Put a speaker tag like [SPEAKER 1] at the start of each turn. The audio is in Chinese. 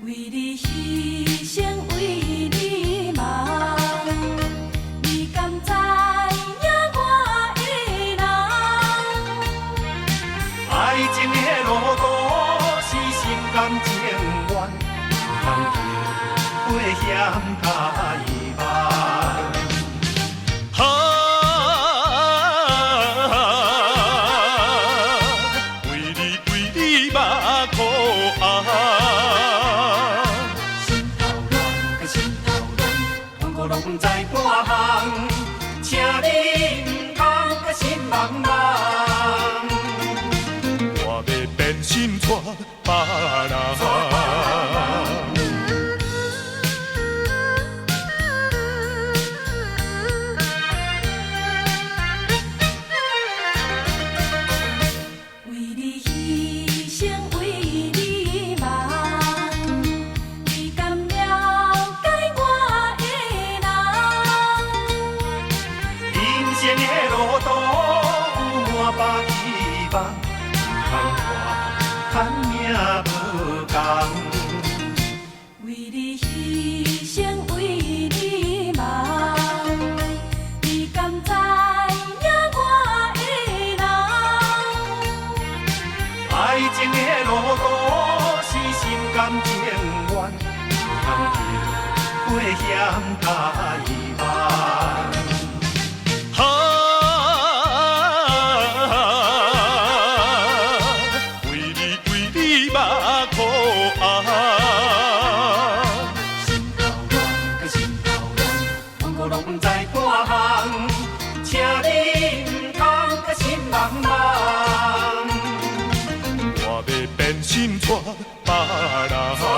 [SPEAKER 1] 为你牺牲，为你忙，你敢知影我的人？
[SPEAKER 2] 爱情的路途是心甘情愿，通叫危险甲遗忘。为你目苦红。
[SPEAKER 1] 心头乱，搁心头乱，阮搁拢不知半项，请你唔通搁心茫茫。
[SPEAKER 2] 我要变心带别人。
[SPEAKER 1] 为你牺牲，为你忙，你敢了解我的人？
[SPEAKER 2] 人生的路途有满百希望，通看看命无同。
[SPEAKER 1] 为你牺牲，为你忙，你敢知影我的人？
[SPEAKER 2] 爱情的路途是心甘情愿，通叫危险甲遗忘。为你目苦红。
[SPEAKER 1] 心头乱，搁心头乱，阮搁拢不知半项，请你唔通搁心茫茫。
[SPEAKER 2] 我要变心带别人。